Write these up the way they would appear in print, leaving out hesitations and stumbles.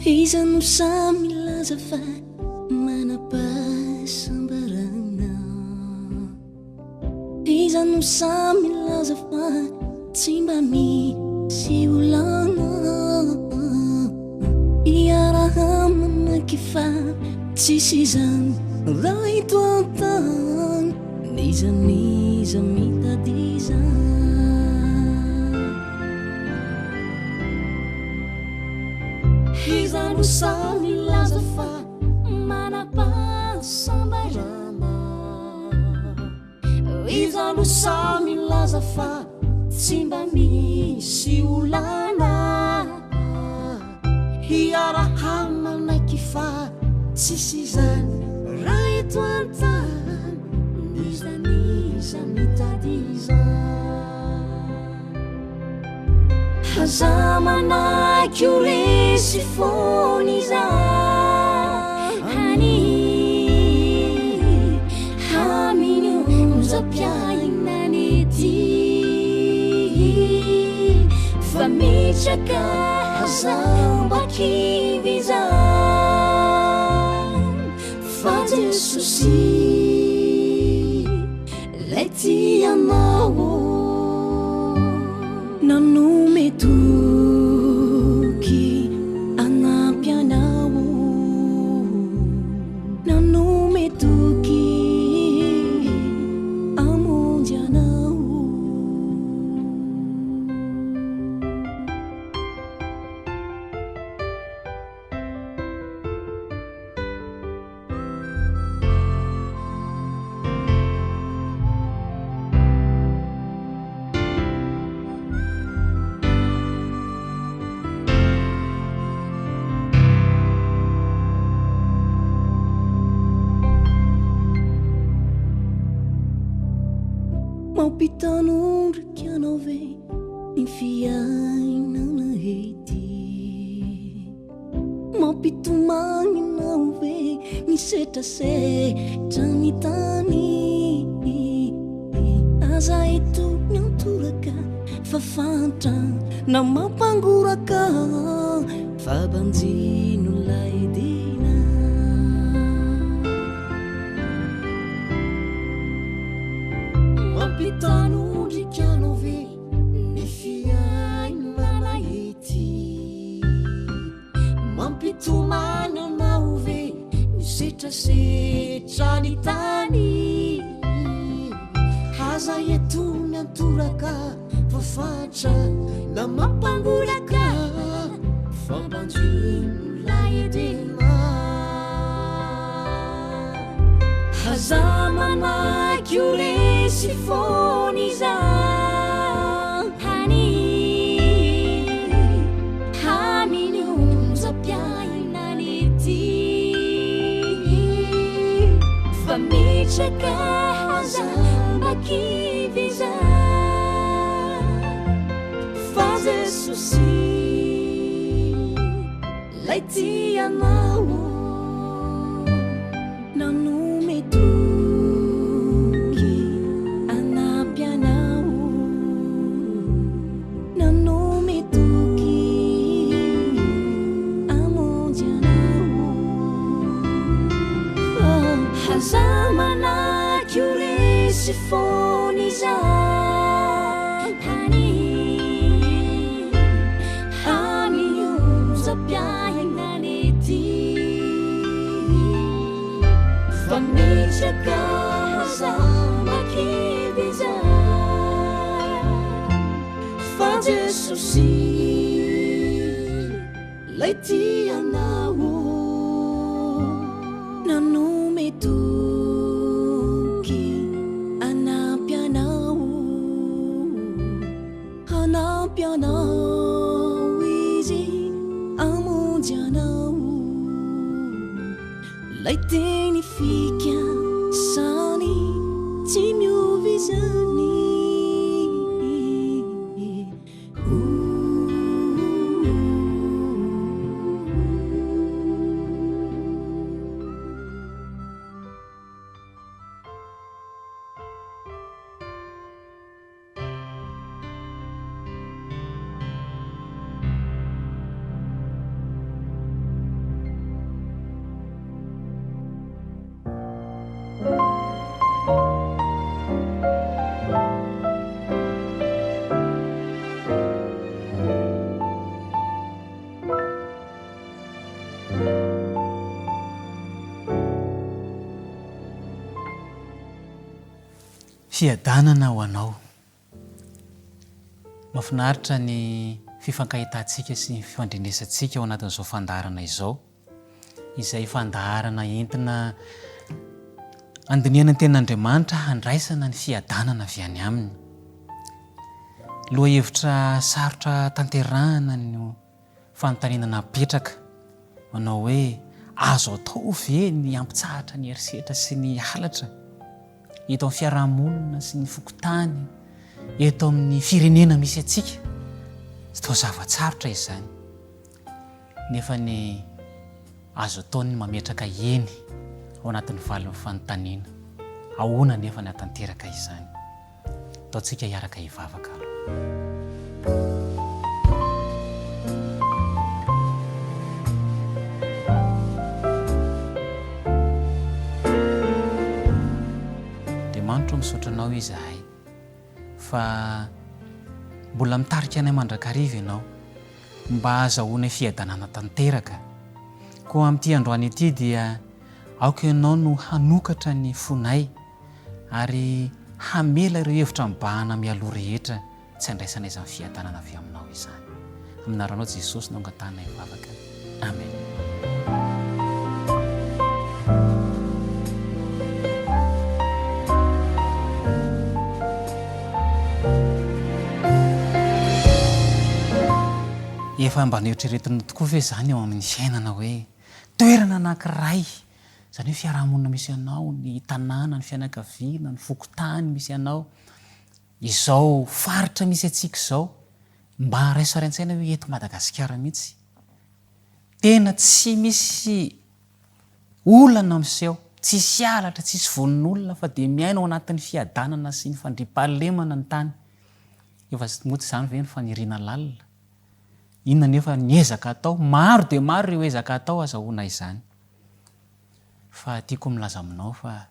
iza no samy laza fa manapasambarana, iza no samy laza fa tsy mba misy olana, iaraha mamaky fa tsisy zany raha ito an-tany, nizaniza mitadiza. Iza no samy laza fa manapasambarana, iza no samy laza fa tsy mba misy olana, iaraha manaky fa tsisy zany raha eto an-tany, nizaniza mitadiza. Aza manaky ho resy fony iza hani haminy ozapiainany ety, fa mitraka aza mba kivy iza fa Jesosy lay tianao nanome toky anampy anao, nanome toky amonjy anao. Mampitanondriky anao ve ny fiainana ety, mampitomagny anao ve ny setrasetra ny tany, aza eto ny antoraka fa fanta na mampangoraka fa banjino lay dina. Mampitanondriky anao ve ny fiainana ety, mampitomany anao ve ny setrasetra ny tany, aza eto ny antoraka fa fatra na mampangoraka fa banjino lay edena. Aza manaky ho resy fony iza hani haminy onjam-piainany ety, fa mitraka aza mba kivy iza fa Jesosy lay tianao nanome toky anampy anao, nanome toky amonjy anao. Aza manaky ho resy fony iza hani haminy onjam-piainany ety, fa mitraka aza mba kivy iza fa Jesosy lay tianao nanome toky anampy anao, anampy anao izy amonjy anao, lay teny fikasany tsy miovy zany. Fiadanana ho anao. Mahafinaritra ny fifankahitantsika sy ny fifandrenesantsika ao anatin'izao fandaharana izao, izay fandaharana entina andiniana ny ten'Andriamanitra handraisana ny fiadanana avy any aminy. Loha hevitra sarotra tanterahana ny fanontaniana napetraka manao hoe azo atao ve ny ampitsahatra ny herisetra sy ny halatra eto amin'ny fiarahamonina sy ny fokotany, eto amin'ny firenena misy atsika. Tsy tao zavatsarotra izany, nefa ny azo atao ny mametraka eny ao anatin'ny valin'ny fanontaniana. Ahoana nefa ny hatanteraka izany? Ataontsika hiaraka hivavaka aloha. Andro misaotra anao izahay fa mbola mitarika anay mandrakariva ianao mba azahoana fiadanana tanteraka. Koa amin'ity androany ity dia aoka ianao no hanokatra ny fonay ary hamela ireo hevitra mibahana mialoha rehetra tsy handraisana izany fiadanana avy aminao izany. Amin'ny anaranao Jesosy no angatahana hivavaka. Amen. Efa mba nieritreretina tokoa ve zany ao amin'ny fiainana hoe toerana anankiray, izany hoe fiarahamonina misy anao, ny tanàna, ny fianakaviana, ny fokotany misy anao, izao faritra misy atsika izao, mba raisaran-tsaina hoe eto Madagasikara mihitsy tena tsy misy olana miseho, tsisy halatra, tsisy vonin'olona fa dia miaina ao anatin'ny fiadanana sy ny fandriampahalemana ny tany. Efa moa tsy izany ve ny faniriana lalina? Inona nefa niezaka atao? Maro dia maro ireo ezaka atao azahoana izany. Fa tiako milaza aminao fa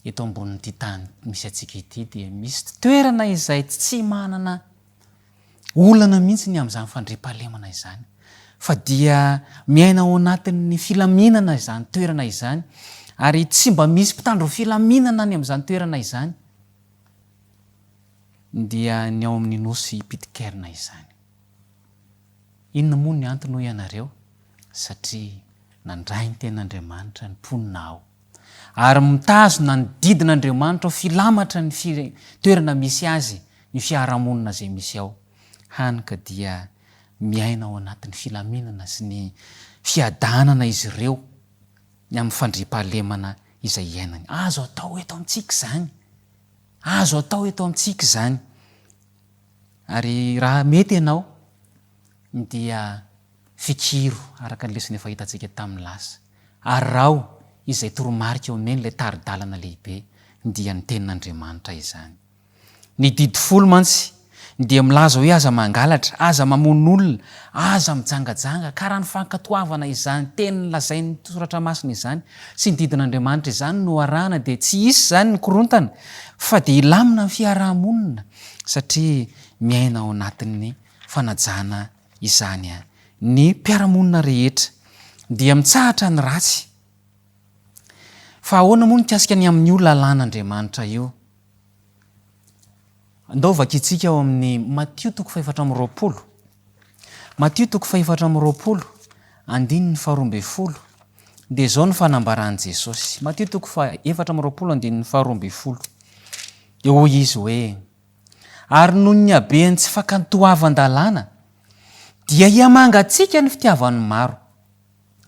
eto ambonin'ity tany misy atsika ity dia misy toerana izay tsy manana olana mihitsy ny amin'izany fandriampahalemana izany, fa dia miaina ao anatin'ny filaminana izany toerana izany, ary tsy mba misy mpitandro filaminana ny amin'izany toerana izany, dia ny ao amin'ny nosy Pitcairn izany. Inona moa ny antony hoy ianareo? Satria nandray ny ten'Andriamanitra ny mponina ao, ary mitazona ny didin'Andriamanitra ho filamatra ny toerana misy azy, ny fiarahamonina izay misy ao. Hany ka dia miaina ao anatin'ny filaminana sy ny fiadanana izy ireo ny amin'ny fandriampahalemana izay iainany. Azo atao eto amintsika izany, azo atao eto amintsika izany. Ary raha mety ianao dia fikiro araka ny lesona efa hitantsika tamin'ny lasa, arao izay toromarika eo amin'ny ilay taridalana lehibe dia ny tenin'Andriamanitra izany. Ny didy folo mantsy dia milaza hoe aza mangalatra, aza mamono olona, aza mijangajanga, karaha ny fankatoavana izany teny lazain'ny soratra masina izany sy ny didin'Andriamanitra izany no arahana, dia tsy isy izany ny korontana fa dia ilamina ny fiarahamonina satria miaina ao anatin'ny fanajana izany ny mpiarahamonina rehetra dia mitsahatra ny ratsy. Fa ahoana moa ny kasika ny amin'ny io lalàn'Andriamanitra io? Andao vakitsika ao amin'ny Matio 4:20. Matio 4:20 andininy 12 dia izao ny fanambaran'i Jesosy. Matio 4:20 12 dia hoy izy hoe, ary noho ny habeny tsy fankatoavan-dalàna dia hiamangatsika ny fitiavany maro.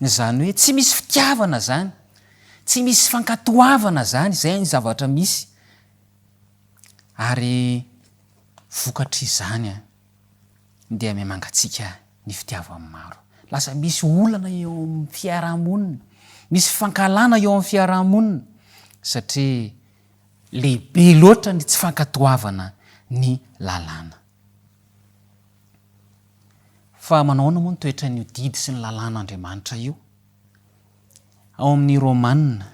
Izany hoe tsy misy fitiavana zany, tsy misy fankatoavana zany, izay ny zavatra misy. Ary vokatra izany dia miamangatsika ny fitiavany maro. Lasa misy olana eo amin'ny fiarahamonina, misy fankalana eo amin'ny fiarahamonina satria lehibe loatra ny tsy fankatoavana ny lalàna. Fa manaona moa ny toetra ny didy sy ny lalàn'Andriamanitra io? Ao amin'ny Romanina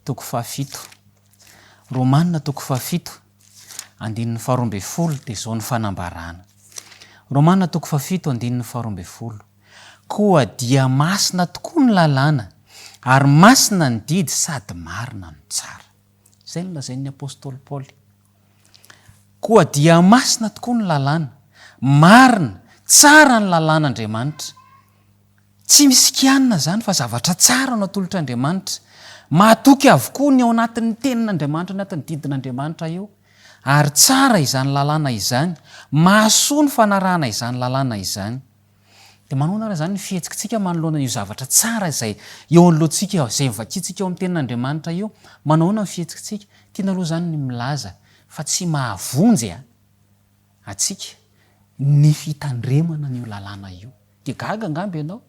7, Romanina 7 andininy 12 dia izao ny fanambarana. Romanina 7 12 koa dia masina tokoa ny lalàna ary masina ny didy sady marina no tsara. Izay no lazain'ny apôstôly Paoly. koa dia masina tokoa ny lalàna, marina tsara ny lalàn'Andriamanitra. Tsy misy kianina zany fa zavatra tsara no atolotr'Andriamanitra. Mahatoky avokoa ny ao anatin'ny tenin'Andriamanitra, anatin'ny didin'Andriamanitra io. Ary tsara izany lalàna izany, mahasoa ny fanarahana izany lalàna izany. Dia manao raha zany ny fihetsikitsika manoloana io zavatra tsara izay eo an'lohantsika izay vakiantsika eo amin'ny tenin'Andriamanitra io. Manao ny fihetsikitsika, tiana aloha zany ny milaza fa tsy mahavonjy atsika ny fitandremana n'io lalàna io. Dia gaga angamba ianao.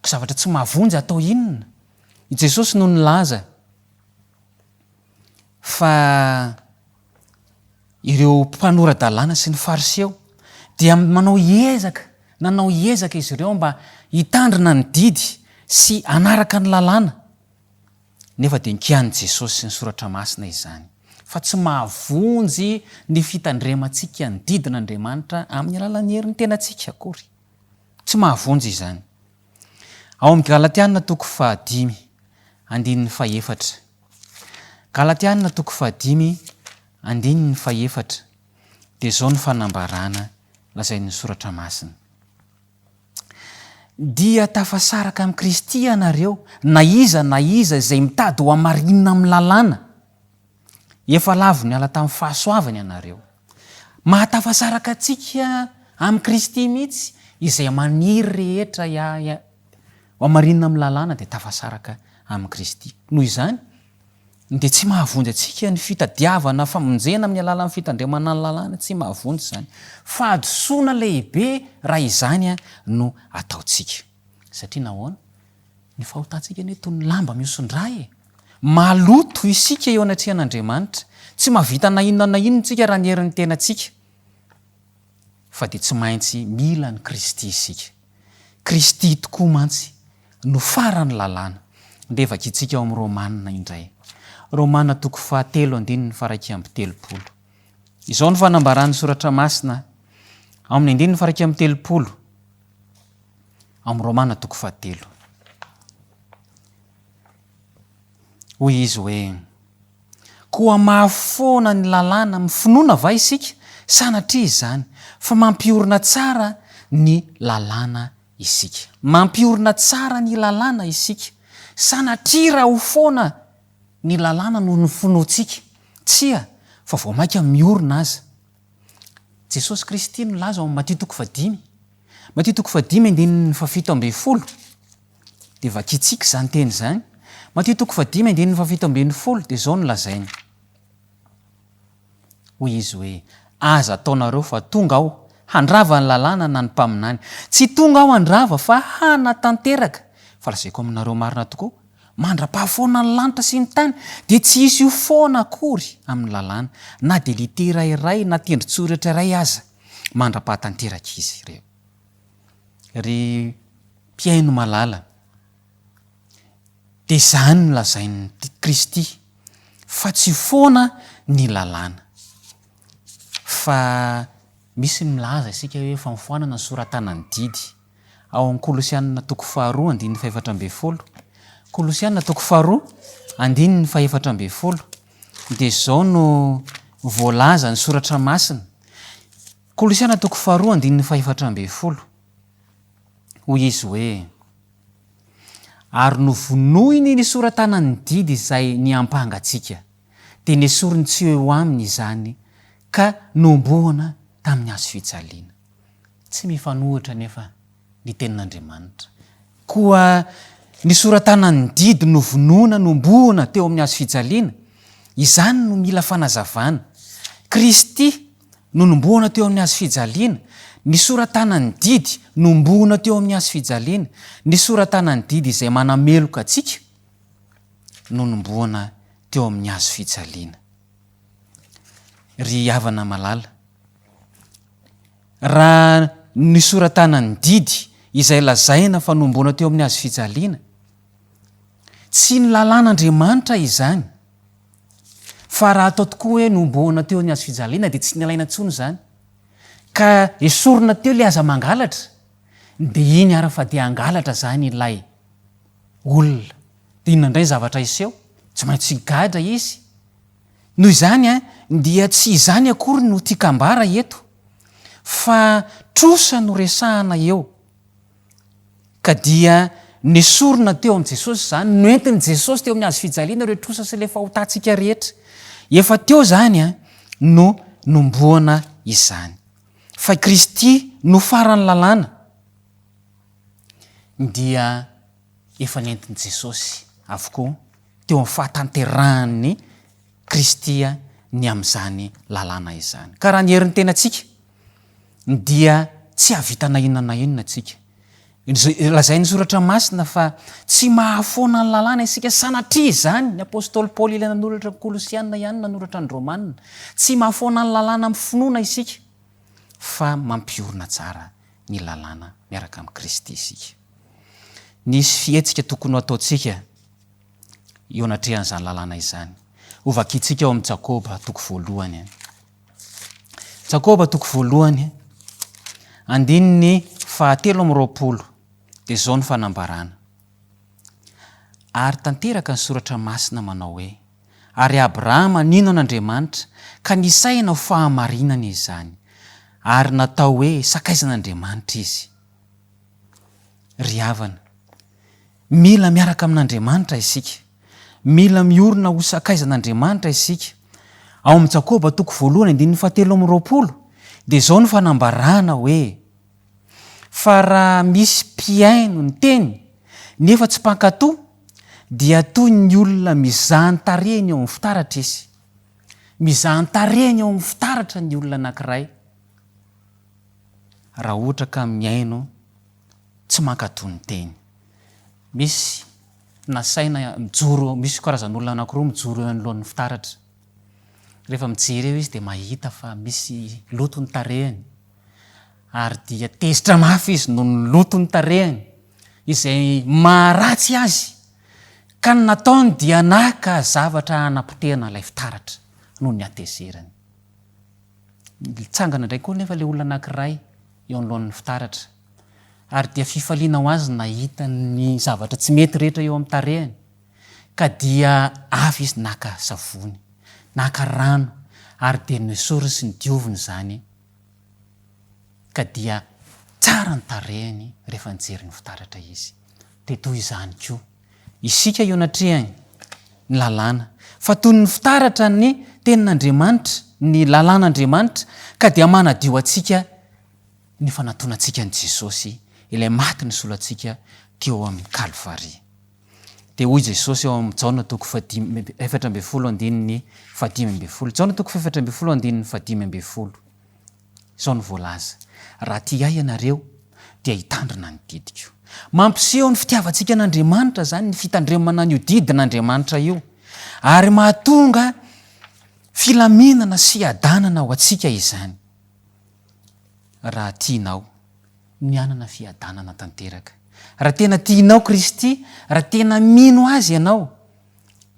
Zavatra tsy mahavonjy atao inona? I Jesosy no nilaza fa ireo mpanorandalàna sy ny fariseo dia nanao hiezaka izy ireo mba hitandrina ny didy sy anaraka ny lalàna. Nefa dia nikian'i Jesosy sy ny soratra masina izany fa tsy mahavonjy ny fitandremantsika ny didin'Andriamanitra amin'ny alalan'ny herin'ny tenantsika akory. Tsy mahavonjy izany. Ao amin'ny Galatiana 5:5 andininy 4. Galatiana 5:5 andininy 4 dia zao ny fanambarana lazain'ny soratra masina. Dia tafasaraka amin'ny Kristy ianareo na iza izay mitady ho hamarinina amin'ny lalàna. Efa lavo niala tamin'ny fahasoavana ianareo. Mahatafasaraka atsika amin'ny Kristy mihitsy izay maniry rehetra ho hamarinina amin'ny lalàna dia tafasaraka amin'ny Kristy. Noho izany dia tsy mahavonjy atsika ny fitadiavana famonjena amin'ny alalan'ny fitandremana ny lalàna, tsy mahavonjy izany. Fahadisoana lehibe raha izany no ataontsika. Satria nahoana? Ny fahotantsika ny toy ny lamba miosondray. Maloto isika eo anatrehan'Andriamanitra. Tsy mahavita na inona tsika raha ny herin'ny tenantsika. Fa dia tsy maintsy mila ny Kristy isika. Kristy tokoa mantsy no farany lalàna. Ndeha vakiantsika ao amin'ny Romanina indray. Romanina 7:1-3. Izao ny fanambaran'ny soratra masina ao amin'ny 1:3. Ao amin'ny Romanina 7. Hoy izy hoe, koa mahafoana ny lalàna amin'ny finoana va isika? Sanatria izany fa mampiorina tsara ny lalàna isika. Mampiorina tsara ny lalàna isika. Sanatria raha ho foana ny lalàna no ny finoantsika. Tsia, fa vao maika miorina aza. Jesosy Kristy no laza ao amin'ny Matteo 5:5. Matteo 5:7-7. Dia vakiantsika izany teny izany. Matteo 5:7-7 dia zao no lazainy. Hoy izy hoe, aza ataonareo fa tonga aho handrava ny lalàna na ny mpaminany. Tsy tonga aho handrava fa hanatanteraka. Fa lazaiko aminareo marina tokoa, mandra-pahafoana ny lanitra sy ny tany dia tsy hisy ho foana akory amin'ny lalàna, na dia litera iray na tendron-tsoratra iray aza mandra-pahatanteraka izy ireo. Ry mpiaino malala, dia izany no lazain'ny Kristy fa tsy foana ny lalàna. Fa misy milaza isika hoe famfoanana ny soratana ny didy. Ao amin'ny Kolosianina 2:2-4. Kolosianina 2:2-4 dia zao no voalaza ny soratra masina. Kolosianina 2:2-4. Hoy izy hoe, ary novonoiny ny soratana ny didy izay niampangatsika, dia nesoriny tsy eo aminy izany ka nomboana tamin'ny hazo fijaliana. Tsy mifanohitra nefa ny tenin'Andriamanitra. Koa ny soratana ny didy novonoina, nomboana teo amin'ny hazo fijaliana, izany no mila fanazavana. Kristy no nomboana teo amin'ny hazo fijaliana. Ny soratana ny didy nomboana teo amin'ny hazo fijaliana. Ny soratana ny didy izay manameloka atsika no nomboana teo amin'ny hazo fijaliana. Ry havana malala, raha ny soratana ny didy izay lazaina fa nomboana teo amin'ny hazo fijaliana, tsy ny lalàn'Andriamanitra izany. Fa raha atao tokoa hoe nomboana teo amin'ny hazo fijaliana dia tsy nialaina intsony izany. Ka esorina teo ilay aza mangalatra, dia iny ara fa dia angalatra zany ilay olona. Dia inona indray zavatra iseho? Tsy maintsy gadra izy. noho izany a dia tsy izany akory no tiakambara eto fa trosa no resahana eo ka dia nesorona teo am' jesosy zany noentiny jesosy teo amin'ny azo fijaliana reo trosa sy le fahotantsika rehetra efa teo zany a no nomboana izany fa Kristy no farany lalàna dia efa nentiny Jesosy avokoa teo amin'ny fahatanterahany Kristy ny amin'izany lalàna izany ka raha ny herin'ny tenantsika dia tsy havitana inona na inona tsika lazay ny soratra masina fa tsy mahafoana ny lalàna isika sanatria izany ny apôstôly Paoly ilay nanoratra ny Kolosianina ihany nanoratra ny Romanina tsy mahafoana ny lalàna amin'ny finoana isika fa mampiorina tsara ny lalàna miaraka amin'ny Kristy isika nisy fihetsika tokony ataontsika eo anatrehan'izany lalàna izany ovakitsika eo amin'ny Jakoba toko voalohany Jakoba toko voalohany andininy 7:20 dia zao ny fanambarana ary tanteraka ny soratra masina manao hoe ary Abrahama nino an'Andriamanitra ka nisaina ho fahamarinana izany ary natao hoe sakaizan'Andriamanitra izy ry havana mila miaraka amin'Andriamanitra isika mila miorina ho sakaizan'Andriamanitra isika ao amin'ny Jakoba toko voalohany andininy 7:20 dia zao ny fanambarana hoe fa raha misy mpiaino ny teny nefa tsy mpankatoa dia toy ny olona mizahan-tarehiny eo amin'ny fitaratra izy mizahan-tarehiny eo amin'ny fitaratra ny olona anankiray raha ohatra ka miaino tsy mankatoa ny teny misy nasaina mijoro misy karazan'olona anankiroa mijoro eo anoloan'ny fitaratra rehefa mijery eo izy dia mahita fa misy loto ny tarehiny ary dia tezitra mafy izy no ny loto ny tarehiny izay maharatsy azy ka ny nataony dia naka zavatra anapotena ilay fitaratra noho ny atezerany tsangana indray koa nefa ilay olona anankiray eo anoloan'ny fitaratra ary dia fifaliana ho azy nahita ny zavatra tsy mety rehetra eo amin'ny tarehiny ka dia avy izy naka savony naka rano ary dia noesoriny sy ny dioviny zany ka dia tsara ny tarehiny rehefa nijery ny fitaratra izy dia toy izany koa isika eo anatrehany ny lalàna fa toy ny fitaratra ny tenin'Andriamanitra ny lalàn'Andriamanitra ka dia manadio antsika ny fanantonantsika ny Jesosy ilay maty ny solantsika teo amin'ny Kalvaria dia hoy Jesosy eo amin'ny Jaona toko 4:15 Jaona toko 4:15 zao ny voalaza raha tia ahy ianareo dia hitandrina ny didiko mampiseho ny fitiavantsika an'Andriamanitra zany ny fitandremana ny didin'Andriamanitra io ary mahatonga filaminana sy fiadanana ho antsika izany raha tianao mianana fiadanana tanteraka raha tena tianao Kristy raha tena mino azy ianao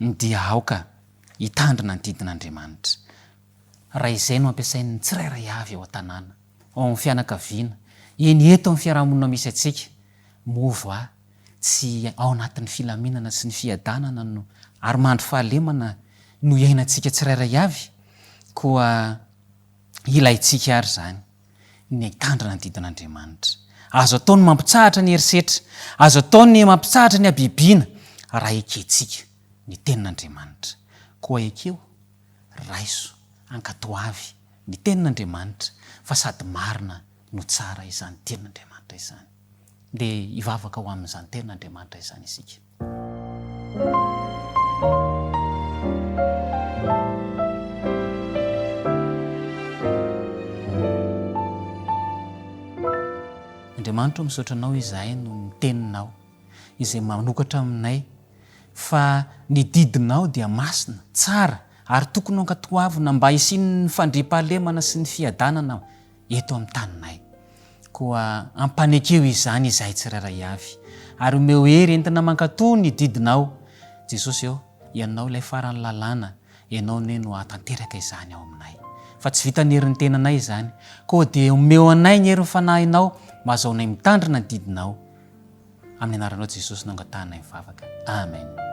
dia aoka hitandrina ny didin'Andriamanitra raha izay no ampiasain'ny tsirairay avy ao an-tanàna ao amin'ny fianakaviana eny eto amin'ny fiarahamonina misy atsika movo tsy ao anatin'ny filaminana sy ny fiadanana no ary mandro fahalemana no iainantsika tsirairay avy koa ilayntsika ary zany ny hitandrina ny didin'Andriamanitra azo ataony mampitsahatra ny herisetra azo ataony mampitsahatra ny abibiana raha eketsika ny tenin'Andriamanitra koa ekeo raiso ankatoavy ny tenin'Andriamanitra fa sady marina no tsara izany tenin'Andriamanitra izany dia hivavaka ho amin'izany tenin'Andriamanitra izany isika Andriamanitra misaotra anao izahay no miteninao izay manokatra aminay fa ny didinao dia masina tsara ary tokony ankatoavina mba hisiny ny fandriampahalemana sy ny fiadanana eto amin'ny taninay koa ampanekeo izany izahay tsirairay avy ary omeo hery entina mankatoa ny didinao Jesosy eo ianao ilay farany lalàna ianao ne no atanteraka izany ao aminay fa tsy vita ny herin'ny tenanay izany koa dia omeo anay ny herin'ny fanahinao mahazaonay mitandrina ny didinao amin'ny anaranao Jesosy nangatanay mivavaka amen